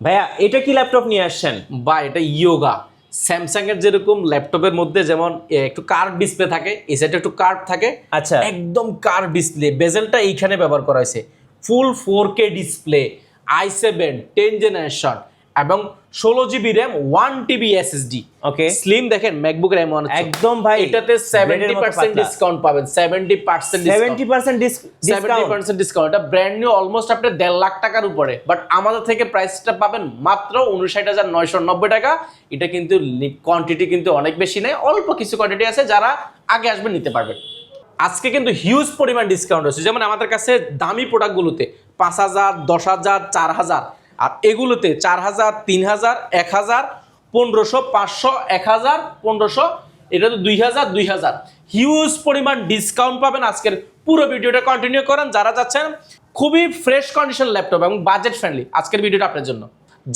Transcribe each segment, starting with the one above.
ভাইয়া এটা কি ল্যাপটপ নিয়ে আসছেন? বা এটা ইয়োগা স্যামসাং এর যেরকম ল্যাপটপের মধ্যে যেমন একটু কার্ভ ডিসপ্লে থাকে, এই সাইডে একটু কার্ভ থাকে, আচ্ছা। একদম কার্ভ ডিসপ্লে, বেজেলটা এইখানে ব্যবহার করা হয়েছে। ফুল 4K ডিসপ্লে, i7 10 জেনারেশন এবং 16 GB র্যাম 1 TB SSD। ওকে। স্লিম দেখেন ম্যাকবুক র্যাম একদম ভাই, এটাতে ব্লেডের মতো 70% পাতলা। ডিসকাউন্ট পাবেন, 70% ডিসকাউন্ট। 70% ডিসকাউন্ট। 70% ডিসকাউন্ট। এটা ব্র্যান্ড নিউ অলমোস্ট আপনার 1.5 লাখ টাকার উপরে, বাট আমাদের থেকে প্রাইসটা পাবেন মাত্র 59,990 টাকা। এটা কিন্তু কোয়ান্টিটি কিন্তু অনেক বেশি নেই, অল্প কিছু কোয়ান্টিটি আছে, যারা আগে আসবেন নিতে পারবেন। আজকে কিন্তু হিউজ পরিমাণ ডিসকাউন্ট হচ্ছে, যেমন আমাদের কাছে দামি প্রোডাক্টগুলোতে 5,000, 10,000, 4,000, আর এগুলোতে 4,000, 3,000, 1,000, 1,500, 500, 1,000, 1,500, এটা তো 2,000, 2,000 হিউজ পরিমাণ ডিসকাউন্ট পাবেন। আজকের পুরো ভিডিওটা কন্টিনিউ করেন যারা যাচ্ছেন খুবই ফ্রেশ কন্ডিশন ল্যাপটপ এবং বাজেট ফ্রেন্ডলি। আজকের ভিডিওটা আপনার জন্য।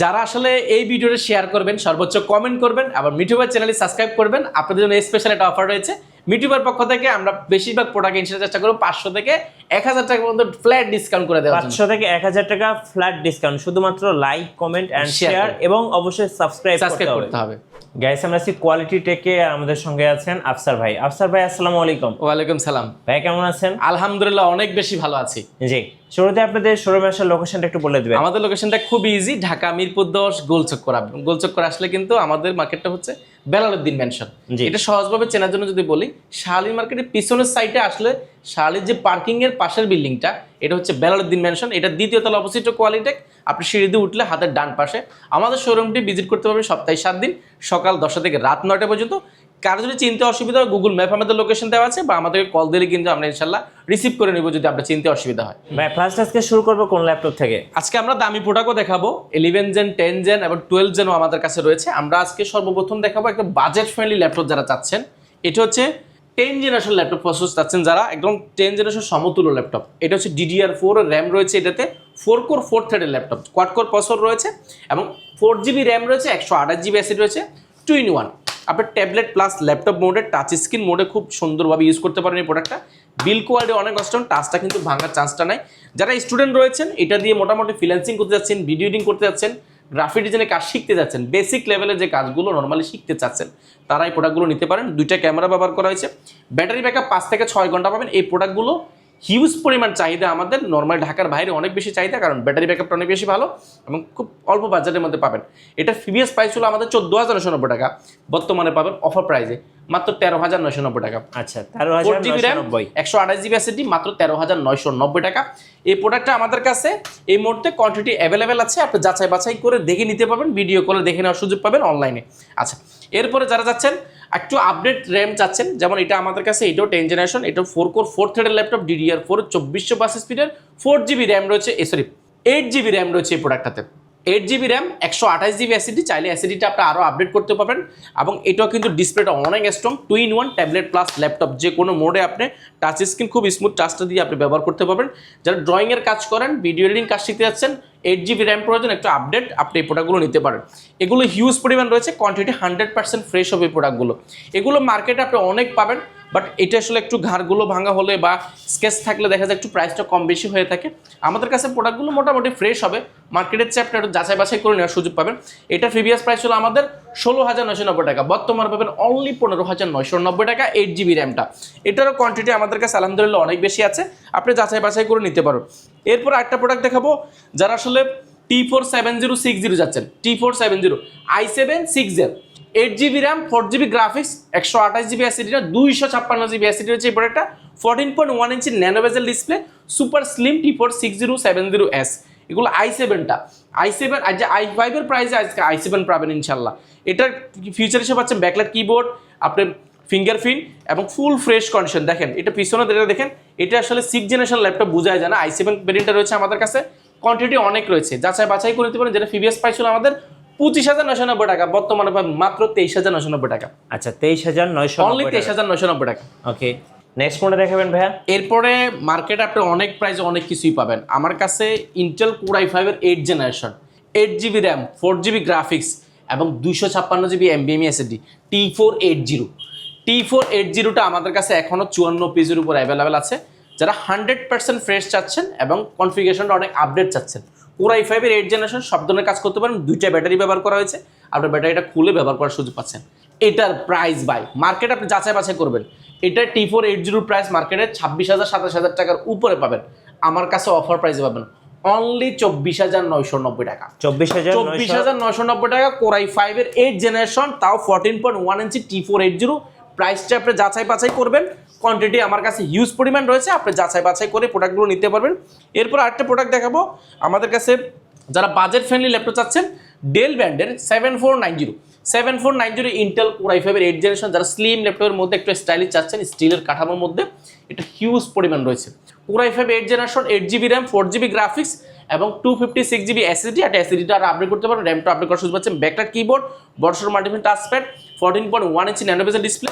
যারা আসলে এই ভিডিওটা শেয়ার করবেন, সর্বোচ্চ কমেন্ট করবেন, আবার মিঠুবার চ্যানেলে সাবস্ক্রাইব করবেন, আপনাদের জন্য স্পেশাল একটা অফার রয়েছে। মিঠুবার পক্ষ থেকে আমরা বেশিরভাগ প্রোডাক্ট ইনশাল্লাহ চেষ্টা করব 500 থেকে 1,000 টাকার মধ্যে ফ্ল্যাট ডিসকাউন্ট করে দেওয়ার জন্য। 500 থেকে 1,000 টাকা ফ্ল্যাট ডিসকাউন্ট, শুধুমাত্র লাইক, কমেন্ট এন্ড শেয়ার এবং অবশ্যই সাবস্ক্রাইব করতে হবে। গাইস, আমরা আছি কোয়ালিটি টেকে, আমাদের সঙ্গে আছেন আফসার ভাই। আফসার ভাই, আসসালামু আলাইকুম। ওয়ালাইকুম সালাম। ভাই কেমন আছেন? আলহামদুলিল্লাহ অনেক বেশি ভালো আছি। জি, শুরুতে আপনাদের শোরুমে আসার লোকেশনটা একটু বলে দিবেন। আমাদের লোকেশনটা খুব ইজি, ঢাকা মিরপুর 10 গোলচক্কর। গোলচক্কর আসলে কিন্তু আমাদের মার্কেটটা হচ্ছে বেলালউদ্দিন ম্যানশন। এটা সহজভাবে চেনার জন্য যদি বলি, শাহালি মার্কেটের পিছনের সাইডে আসলে শাহালির যে পার্কিং এর পাশের বিল্ডিংটা, এটা হচ্ছে বেলালউদ্দিন ম্যানশন। এটা দ্বিতীয় তলা অপোজিট কোয়ালিটেক। আপনি সিঁড়ি দিয়ে উঠলে হাতের ডান পাশে আমাদের শোরুমটি ভিজিট করতে পারবেন সপ্তাহে 7 দিন, সকাল 10টা থেকে রাত 9টা পর্যন্ত। কারো যদি চিনতে অসুবিধা হয়, গুগল ম্যাপ আমাদের লোকেশন দেওয়া আছে, বা আমাদেরকে কল দিলে কিন্তু আমরা ইনশাল্লাহ রিসিভ করে নেব যদি আপনার চিনতে অসুবিধা হয়। ভাই ফার্স্ট আজকে শুরু করব কোন ল্যাপটপ থেকে? আজকে আমরা দামি প্রোডাক্টও দেখাবো, 11 জেন, 10 জেন এবং 12 জেনও আমাদের কাছে রয়েছে। আমরা আজকে সর্বপ্রথম দেখাবো একটা বাজেট ফ্রেন্ডলি ল্যাপটপ যারা চাচ্ছেন। এটা হচ্ছে 10 জেনারেশন ল্যাপটপ প্রসেস চাচ্ছেন যারা, একদম 10 জেনারেশন সমতুল্য ল্যাপটপ। এটা হচ্ছে DDR4 র্যাম রয়েছে এটাতে, 4 কোর 4 থ্রেডের ল্যাপটপ, কোয়াড কোর প্রসেসর রয়েছে এবং 4GB র্যাম রয়েছে, 128GB অ্যাসিড রয়েছে, 2-in-1। আপনার ট্যাবলেট প্লাস ল্যাপটপ মোডে, টাচ স্ক্রিন মোডে খুব সুন্দরভাবে ইউজ করতে পারেন এই প্রোডাক্টটা। বিল কোয়ালিটি অনেক স্ট্রং, টাচটা কিন্তু ভাঙার চান্সটা নাই। যারা স্টুডেন্ট রয়েছেন, এটা দিয়ে মোটামুটি ফ্রিল্যান্সিং করতে যাচ্ছেন, ভিডিও এডিটিং করতে যাচ্ছেন, গ্রাফিক ডিজাইনের কাজ শিখতে যাচ্ছেন, বেসিক লেভেলের যে কাজগুলো নর্মালি শিখতে চাচ্ছেন, তারা এই প্রোডাক্টগুলো নিতে পারেন। 2টা ক্যামেরা ব্যবহার করা হয়েছে, ব্যাটারি ব্যাকআপ 5 থেকে 6 ঘন্টা পাবেন। এই প্রোডাক্টগুলো হিউজ পরিমাণ চাহিদা, আমাদের নর্মাল ঢাকার বাইরে অনেক বেশি চাহিদা, কারণ ব্যাটারি ব্যাকআপটা অনেক বেশি ভালো এবং খুব অল্প বাজেটের মধ্যে পাবেন। এটা প্রিভিয়াস প্রাইস ছিল আমাদের 14,990 টাকা, বর্তমানে পাবেন অফার প্রাইসে মাত্র 13,990 টাকা। আচ্ছা, 4GB র্যাম, 128GB SSD, মাত্র 13,990 টাকা। এই প্রোডাক্টটা আমাদের কাছে এই মুহূর্তে কোয়ান্টিটি অ্যাভেলেবেল আছে, আপনি যাচাই বাছাই করে দেখে নিতে পারবেন, ভিডিও কলে দেখে নেওয়ার সুযোগ পাবেন অনলাইনে। আচ্ছা, এরপরে যারা যাচ্ছেন একটু আপডেট র্যাম চাচ্ছেন, যেমন এটা আমাদের কাছে, এটাও 10 জেনারেশন, এটাও 4 কোর 4 থ্রেডের ল্যাপটপ, DDR4 2400 স্পিডের, 4GB র্যাম রয়েছে, 8GB র্যাম রয়েছে এই প্রোডাক্টটাতে। 8GB র্যাম, 128GB SSD, চাইলে SSDটা আপনি আরও আপডেট করতে পারবেন। এবং এটাও কিন্তু ডিসপ্লেটা অনেক strong, 2-in-1 tablet plus laptop, যে কোনো মোডে আপনি টাচ স্ক্রিন খুব স্মুথ টাচটা দিয়ে আপনি ব্যবহার করতে পারবেন। যারা ড্রয়িংয়ের কাজ করেন, ভিডিও এডিটিং কাজ শিখতে যাচ্ছেন, 8GB র্যাম প্রয়োজন, একটু আপডেট, আপনি এই প্রোডাক্টগুলো নিতে পারেন। এগুলো হিউজ পরিমাণ রয়েছে, কোয়ান্টিটি 100% ফ্রেশ হবে এই প্রোডাক্টগুলো। এগুলো মার্কেটে আপনি অনেক পাবেন, বাট এটা আসলে একটু ঘাড়গুলো ভাঙা হলে বা স্কেচ থাকলে দেখা যায় একটু প্রাইসটা কম বেশি হয়ে থাকে। আমাদের কাছে প্রোডাক্টগুলো মোটামুটি ফ্রেশ হবে, মার্কেটের চেয়ে আপনি একটু যাচাই বাছাই করে নেওয়ার সুযোগ পাবেন। এটা প্রিভিয়াস প্রাইস ছিল আমাদের 16,990 টাকা, বর্তমানে পাবেন অনলি 15,990 টাকা, 8GB র্যামটা। এটারও কোয়ান্টিটি আমাদের কাছে আলহামদুলিল্লাহ অনেক বেশি আছে, আপনি যাচাই বাছাই করে নিতে পারো। এরপর একটা প্রোডাক্ট দেখাবো, যারা আসলে T47060 যাচ্ছেন, T470 i7 6Gen, 8GB RAM, 4GB graphics, 128GB SSD, 256GB SSD রয়েছে এই প্রোডাক্টটা, 14.1 inch nano bezel display, super slim T46070S। এগুলো i7টা, i7 আর যে i5 এর প্রাইসে আজকে i7 পাবেন ইনশাল্লাহ। এটার ফিচার হিসেবে পাচ্ছেন ব্যাকলাইট কিবোর্ড, আপনার ফিঙ্গারপ্রিন্ট এবং ফুল ফ্রেশ কন্ডিশন। দেখেন এটা পিছনে দেখেন, এটা আসলে 6 জেনারেশন ল্যাপটপ বোঝায় যায় না। i7 ভেরিয়েন্টটা রয়েছে আমাদের কাছে, কোয়ান্টিটি অনেক রয়েছে, যাচাই বাছাই করে নিতে পারেন। যেটা প্রিভিয়াস প্রাইস ছিল আমাদের 25,990 টাকা, বর্তমানে পাবেন মাত্র 23,990 টাকা। আচ্ছা, 23,990, অনলি 23,990 টাকা। ওকে, নেক্সট কোনটা দেখাবেন ভাইয়া? এরপরে মার্কেটে আপনি অনেক প্রাইসে অনেক কিছুই পাবেন। আমার কাছে ইন্টেল কোর i5 এর 8 generation, 8GB RAM, 4GB graphics এবং 256GB NVMe SSD, T480টা আমাদের কাছে এখনও 54 পিসের উপর অ্যাভেলেবেল আছে। যারা 100% ফ্রেশ চাচ্ছেন এবং কনফিগারেশনটা অনেক আপডেট চাচ্ছেন, Core i5 এর 8 জেনারেশন সব ধরনের কাজ করতে পারেন, দুইটা ব্যাটারি ব্যবহার করা হয়েছে, আপনার ব্যাটারিটা খুলে ব্যবহার করার সুযোগ পাচ্ছেন। এটার প্রাইস ভাই মার্কেটে আপনি যাচাই বাছাই করবেন, এটা T480 প্রাইস মার্কেটে 26,000 27,000 টাকার উপরে পাবেন, আমার কাছে অফার প্রাইসে পাবেন অনলি 24,990 টাকা। 24,990 টাকা Core i5 এর 8 জেনারেশন, তাও 14.1 ইঞ্চি T480। প্রাইসটা আপনি যাচাই বাছাই করবেন, কোয়ান্টিটি আমার কাছে হিউজ পরিমাণ রয়েছে, আপনি যাচাই বাছাই করে প্রোডাক্টগুলো নিতে পারবেন। এরপর আরেকটা প্রোডাক্ট দেখাবো আমাদের কাছে, যারা বাজেট ফ্রেন্ডলি ল্যাপটপ চাচ্ছেন, ডেল ব্র্যান্ডের 7490 ইন্টেল Core i5 এর 8 জেনারেশন, যারা স্লিম ল্যাপটপের মধ্যে একটু স্টাইলিশ চাচ্ছেন, স্টিলের কাঠামোর মধ্যে, এটা হিউজ পরিমাণ রয়েছে। Core i5 8 generation, 8GB RAM, 4GB graphics এবং 256GB SSD, আর SSDটা আর আপডেট করতে পারেন, র্যামটা আপডেট করার সুযোগ পাচ্ছেন। ব্যাকলাইট কিবোর্ড, বড়সড় multipad touchpad, 14.1 inch nano bezel display.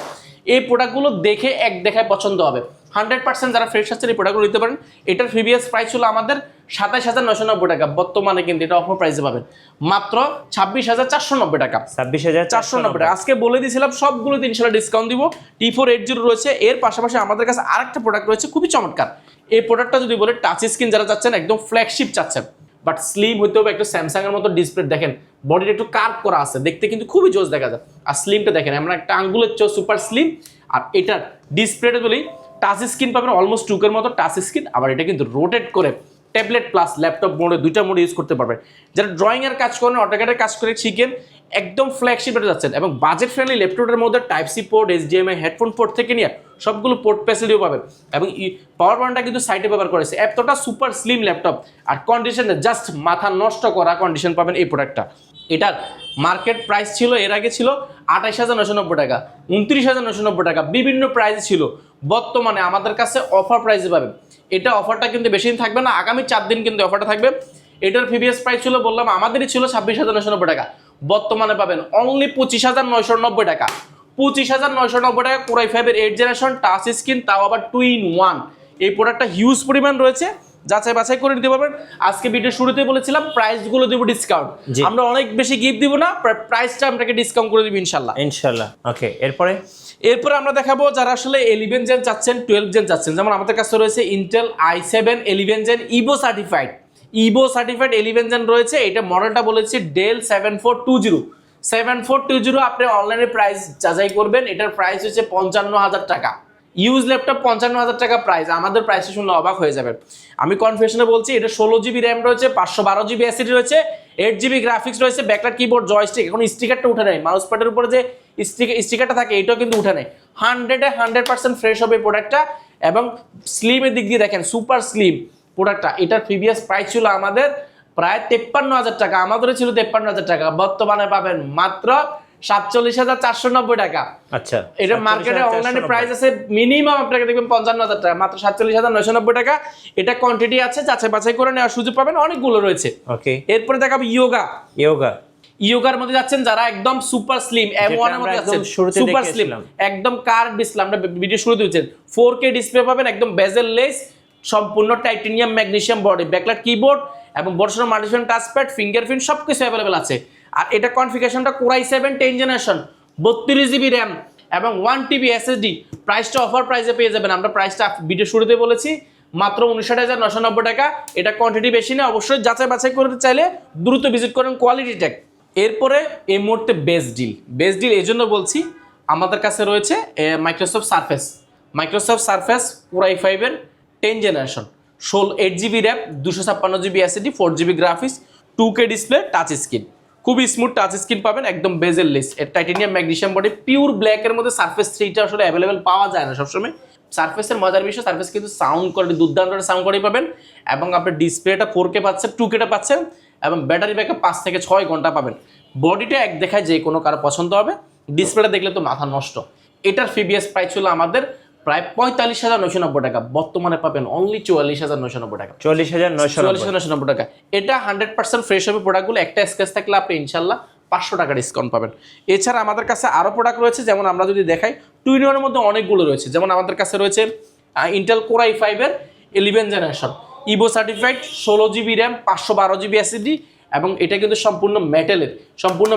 এই প্রোডাক্টগুলো দেখে এক দেখায় পছন্দ হবে, 100% যারা ফ্রেশ আছেন এই প্রোডাক্টগুলো নিতে পারেন। এটার প্রিভিয়াস প্রাইস ছিল আমাদের 27,990 টাকা, বর্তমানে কিন্তু এটা অফার প্রাইসে পাবেন মাত্র 26,490 টাকা। 26,490 টাকা। আজকে বলে দিয়েছিলাম সবগুলোতে ইনশাআল্লাহ ডিসকাউন্ট দিব। T480 রয়েছে, এর পাশাপাশি আমাদের কাছে আরেকটা প্রোডাক্ট রয়েছে খুবই চমৎকার। এই প্রোডাক্টটা যদি বলে টাচ স্ক্রিন যারা চাচ্ছেন, একদম ফ্ল্যাগশিপ চাচ্ছেন, বাট স্লিম হইতে হবে, একটু স্যামসাং এর মতো ডিসপ্লে, দেখেন বডিটা একটু কার্ভ করা আছে, দেখতে কিন্তু খুবই জোস দেখা যায়। আর স্লিমটা দেখেন আমরা একটা আঙ্গুলের চেয়ে সুপার স্লিম, আর এটার ডিসপ্লেটা বলি টাচ স্ক্রিন পাবেন অলমোস্ট টুকের মতো টাচ স্ক্রিন, আবার এটা কিন্তু রোটেট করে ট্যাবলেট প্লাস ল্যাপটপ মোডে, দুইটা মোডে ইউজ করতে পারবেন। যারা ড্রয়িং এর কাজ করেন, অটোক্যাডের কাজ করে শিখেন, একদম ফ্ল্যাগশিপ এটা যাচ্ছেন। এবং বাজেট ফ্রেন্ডলি ল্যাপটপের মধ্যে type C port, HDMI, headphone port থেকে নিয়ে সবগুলো পোর্ট ফ্যাসিলিটিও পাবেন। এবং পাওয়ার পয়েন্টটা কিন্তু সাইডে ব্যবহার করেছে, এতটা সুপার স্লিম ল্যাপটপ, আর কন্ডিশনে জাস্ট মাথা নষ্ট করা কন্ডিশন পাবেন এই প্রোডাক্টটা। এটার মার্কেট প্রাইস ছিল এর আগে ছিল 28,990 টাকা, 29,990 টাকা, বিভিন্ন প্রাইস ছিল। বর্তমানে আমাদের কাছে অফার প্রাইসে পাবেন। এটা অফারটা কিন্তু বেশি দিন থাকবে না, আগামী 4 দিন কিন্তু অফারটা থাকবে। এটার প্রিভিয়াস প্রাইস ছিল বললাম আমাদেরই ছিল 26,990 টাকা, বর্তমানে পাবেন অনলি 25,990 টাকা। 25,990 টাকা Core i5 এর 8 জেনারেশন, টাচ স্ক্রিন, তাও আবার 2-in-1। এই প্রোডাক্টটা হিউজ পরিমাণ রয়েছে, যাচাই বাছাই করে নিতে পারবেন। আজকে ভিডিও শুরুতে বলেছিলাম প্রাইসগুলো দিব ডিসকাউন্ট, আমরা অনেক বেশি গিফট দিব না, প্রাইসটা আপনাকে ডিসকাউন্ট করে দিব ইনশাআল্লাহ। ওকে, এরপরে আমরা দেখাবো যারা আসলে 11 জেন চাচ্ছেন, 12 জেন চাচ্ছেন, যেমন আমাদের কাছে রয়েছে Intel i7 11 gen Evo certified 11 gen রয়েছে। এটা মডেলটা বলেছি ডেল 7420। আপনি অনলাইনে প্রাইস যাচাই করবেন, এটার প্রাইস হচ্ছে 55,000 টাকা। ইউজ ল্যাপটপ 55,000 টাকা প্রাইস, আমাদের প্রাইসে শুনলে অবাক হয়ে যাবেন। আমি কনফিউশনে বলছি, এটা 16GB র্যাম রয়েছে, 512GB SSD রয়েছে, 8GB গ্রাফিক্স রয়েছে, ব্যাকলাইট কিবোর্ড, জয়স্টিক, এখন স্টিকারটা উঠে নেয়, মাউস প্যাডের উপরে যে স্টিকারটা থাকে এটাও কিন্তু উঠে নেয়। 100% ফ্রেশ হবে প্রোডাক্টটা, এবং স্লিমের দিক দিয়ে দেখেন সুপার স্লিম প্রোডাক্টটা। এটার প্রিভিয়াস প্রাইস ছিল আমাদের প্রায় 53,000 টাকা, আমাদেরও ছিল 53,000 টাকা, বর্তমানে পাবেন মাত্র 47,490 টাকা। আচ্ছা, এটা মার্কেটে অনলাইনে প্রাইস আছে মিনিমাম আপনাকে দেখবেন 55,000 টাকা, মাত্র 47,990 টাকা। এটা কোয়ান্টিটি আছে, যাচাই বাছাই করে নেওয়ার সুযোগ পাবেন, অনেকগুলো রয়েছে। ওকে, এরপরে দেখাবো ইয়োগার মধ্যে যাচ্ছেন যারা একদম সুপার স্লিম, M1 এর মধ্যে যাচ্ছেন, সুপার স্লিম একদম কার্ভ ডিসপ্লে, আমরা ভিডিও শুরুতে দিয়েছেন 4K ডিসপ্লে পাবেন, একদম বেজেল লেস, সম্পূর্ণ titanium magnesium body, backlight keyboard এবং বড়সড় মাল্টিফাঙ্কশন টাচপ্যাড, ফিঙ্গারপ্রিন্ট সবকিছু অ্যাভেলেবল আছে। আর এটা কনফিগারেশনটা Core i7 10 generation, 32GB RAM এবং 1TB SSD। প্রাইসটা অফার প্রাইসে পেয়ে যাবেন, আমরা প্রাইসটা ভিডিও শুরুতে বলেছি মাত্র 59,990 টাকা। এটা কোয়ান্টিটি বেশি না, অবশ্যই যাচাই বাছাই করতে চাইলে দ্রুত ভিজিট করেন কোয়ালিটি টেক। এরপরে এই মুহূর্তে বেস্ট ডিল এই জন্য বলছি, আমাদের কাছে রয়েছে মাইক্রোসফট সারফেস Core i5 এর 10 generation, 8GB RAM, 256GB SSD, 4GB graphics, 2K display, touch screen, খুবই স্মুথ টাচ স্ক্রিন পাবেন, একদম বেজেল less, titanium magnesium body, pure ব্ল্যাকের মধ্যে সারফেস 3টা আসলে অ্যাভেলেবেল পাওয়া যায় না সবসময়। সারফেসের মজার বিষয়, সারফেস কিন্তু সাউন্ড কোয়ালিটি দুর্দান্ত সাউন্ড কোয়ালিটি পাবেন, এবং আপনার ডিসপ্লেটা 4K পাচ্ছেন, 2Kটা পাচ্ছেন, এবং ব্যাটারি ব্যাকআপ 5 থেকে 6 ঘন্টা পাবেন। বডিটা এক দেখায় যে কোনো কারো পছন্দ হবে, ডিসপ্লেটা দেখলে তো মাথা নষ্ট। এটার প্রিভিয়াস প্রাইস ছিল আমাদের প্রায় 45,990 টাকা, বর্তমানে পাবেন অনলি 44,990 টাকা। 44,990 টাকা। এটা 100% ফ্রেশ হবে প্রোডাক্টগুলো, একটা স্ক্র্যাচ থাকলে আপনি ইনশাল্লাহ 500 টাকা ডিসকাউন্ট পাবেন। এছাড়া আমাদের কাছে আরও প্রোডাক্ট রয়েছে, যেমন আমরা যদি দেখাই 2-in-1 এর মধ্যে অনেকগুলো রয়েছে। যেমন আমাদের কাছে রয়েছে ইন্টেল Core i5 এর 11 generation, Ivo certified, 16GB RAM, 512GB SSD, এবং এটা কিন্তু সম্পূর্ণ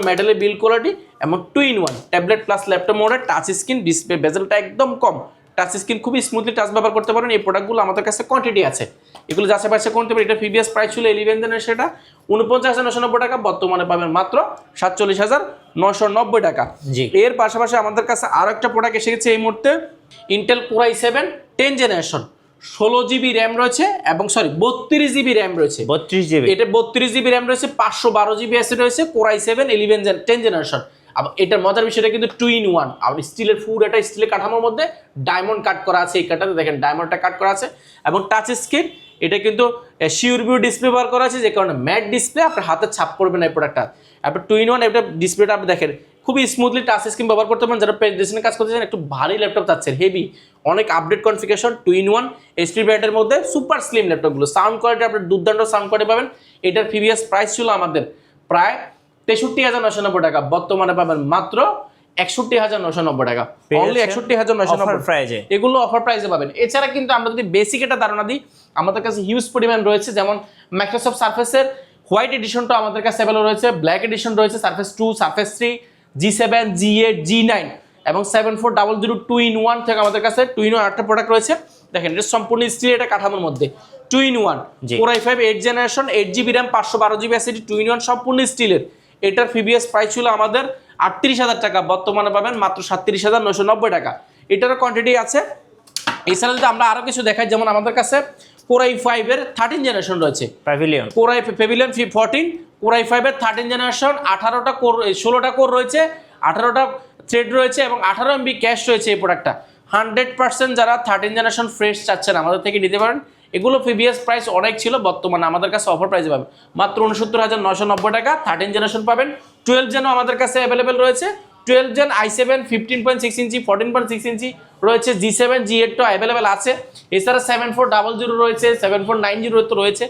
মেটালের বিল্ড কোয়ালিটি, এবং 2-in-1 ট্যাবলেট প্লাস ল্যাপটপ মোডের টাচ স্ক্রিন, ডিসপ্লে বেজেলটা একদম কম, টাচ স্ক্রিন খুবই স্মুথলি টাচ ব্যবহার করতে পারেন। এই প্রোডাক্টগুলো আমাদের কাছে কোয়ান্টিটি আছে, এগুলো যাচাই বাছাই করতে পারেন। এটা প্রিভিয়াস প্রাইস ছিল 11 জেনের সেটা 49,990 টাকা, বর্তমানে পাবেন মাত্র 47,990 টাকা। এর পাশাপাশি আমাদের কাছে আরো একটা প্রোডাক্ট এসে গেছে এই মুহূর্তে, Intel core i7 10 generation, 16 GB RAM রয়েছে এবং 32 জিবি র্যাম রয়েছে। 32 জিবি, এটা 32 জিবি র্যাম রয়েছে, 512 জিবি এসএসডি রয়েছে, কোর i7 10 জেনারেশন। আবার এটার মজার বিষয়টা কিন্তু 2-in-1, আর স্টিলের ফুড, এটা স্টিলের কাঠামোর মধ্যে ডায়মন্ড কাট করা আছে। এই কাটাতে দেখেন ডায়মন্ডটা কাট করা আছে এবং টাচ স্ক্রিন, এটা কিন্তু শিওর ভিউ ডিসপ্লে ব্যবহার করা আছে, যে কারণে ম্যাট ডিসপ্লে, আপনার হাতে ছাপ পড়বে না এই প্রোডাক্টটা। আপনার 2-in-1 এটা ডিসপ্লেটা আপনি দেখেন খুবই স্মুথলি টাচ স্ক্রিন ব্যবহার করতে পারেন। যারা প্রেজেন্টেশনে কাজ করতে চান, একটু ভারী ল্যাপটপ চাচ্ছেন, হেভি, অনেক আপডেট কনফিগারেশন, 2-in-1 এইচপি ব্র্যান্ডের মধ্যে সুপার স্লিম ল্যাপটপগুলো, সাউন্ড কোয়ালিটি আপনার দুর্দান্ত সাউন্ড কোয়ালিটি পাবেন। এটার প্রিভিয়াস প্রাইস ছিল আমাদের প্রায় 63,990 টাকা, বর্তমানে পাবেন মাত্র 61,990 টাকা, অনলি 61,990। এগুলো অফার প্রাইসে পাবেন। এছাড়া কিন্তু আমরা যদি বেসিক একটা ধারণা দিই, আমাদের কাছে হিউজ পরিমাণ রয়েছে, যেমন মাইক্রোসফট সার্ফেসের হোয়াইট এডিশনটা আমাদের কাছে অ্যাভেলেবল রয়েছে, ব্ল্যাক এডিশন রয়েছে, surface 2, surface 3, G7, G8, G9 এবং 7400 2-in-1 থেকে আমাদের কাছে 2-in-1 আরেকটা প্রোডাক্ট রয়েছে। দেখেন এটা সম্পূর্ণ স্টিল, এটা কাঠামোর মধ্যে 2-in-1 core i5 8 generation, 8 GB RAM, 512 GB SSD, 2-in-1 সম্পূর্ণ স্টিলের। এটার প্রিভিয়াস প্রাইস ছিল আমাদের 38,000 টাকা, বর্তমানে পাবেন মাত্র 37,990 টাকা। এটারও কোয়ান্টিটি আছে। এছাড়া যদি আমরা আরো কিছু দেখাই, যেমন আমাদের কাছে কোর i5 এর 13 জেনারেশন রয়েছে, প্যাভিলিয়ন প্যাভিলিয়ন 14, কোর i5 এর 13 জেনারেশন, 18টা কোর, 16টা কোর রয়েছে, 18টা থ্রেড রয়েছে এবং 18 MB ক্যাশ রয়েছে। এই প্রোডাক্টটা 100% যারা 13 জেনারেশন ফ্রেশ চাচ্ছেন আমাদের থেকে নিতে পারেন। এগুলো প্রিভিয়াস প্রাইস অনেক ছিল, বর্তমানে আমাদের কাছে অফার প্রাইসে পাবেন মাত্র 69,990 টাকা। 13 জেনারেশন পাবেন। 12 জেনও আমাদের কাছে অ্যাভেলেবেল রয়েছে, 12 জেন i7 15.6 ইঞ্চি, 14.6 ইঞ্চি রয়েছে, G7 G8 টো অ্যাভেলেবেল আছে। এছাড়া 7400 রয়েছে, 7490 রয়েছে।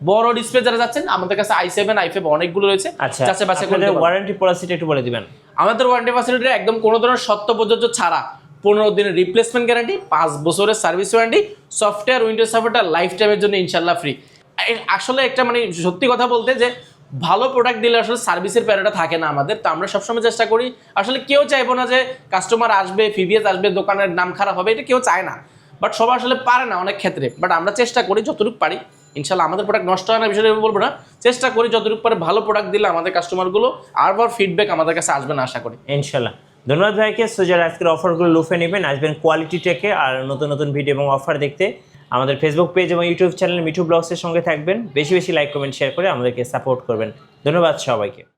বড় ডিসপ্লে যারা যাচ্ছেন আমাদের কাছে i7 i5 অনেকগুলো রয়েছে। আচ্ছা, আপনাদের ওয়ারেন্টি পলিসিটা একটু বলে দিবেন। আমাদের ওয়ারেন্টি পলিসিটা একদম কোনো ধরনের সত্য প্রযোজ্য ছাড়া 15 দিনের রিপ্লেসমেন্ট গ্যারান্টি, 5 বছরের সার্ভিস ওয়ারেন্টি, সফটওয়্যার উইন্ডোজ সাপোর্টটা লাইফ টাইমের জন্য ইনশাআল্লাহ ফ্রি। আসলে একটা মানে সত্যি কথা বলতে, যে ভালো প্রোডাক্ট দিলে আসলে সার্ভিসের প্যারাটা থাকে না আমাদের, তো আমরা সবসময় চেষ্টা করি, আসলে কেউ চাইবো না যে কাস্টমার আসবে, প্রিভিয়াস আসবে, দোকানের নাম খারাপ হবে, এটা কেউ চায় না, বাট সবাই আসলে পারে না অনেক ক্ষেত্রে। বাট আমরা চেষ্টা করি যতটুকু পারি, ইনশাআল্লাহ আমাদের প্রোডাক্ট নষ্ট হয় না বিষয়টা বলবো না, চেষ্টা করি যতটুকু পারে ভালো প্রোডাক্ট দিলে আমাদের কাস্টমারগুলো আরবার ফিডব্যাক আমাদের কাছে আসবে না আশা করি ইনশাআল্লাহ। ধন্যবাদ ভাইকে। সো যারা আজকের অফারগুলো লুফে নেবেন, আসবেন কোয়ালিটি টেকে। আর নতুন নতুন ভিডিও এবং অফার দেখতে আমাদের ফেসবুক পেজ এবং ইউটিউব চ্যানেল মিঠু ব্লগসের সঙ্গে থাকবেন। বেশি বেশি লাইক, কমেন্ট, শেয়ার করে আমাদেরকে সাপোর্ট করবেন। ধন্যবাদ সবাইকে।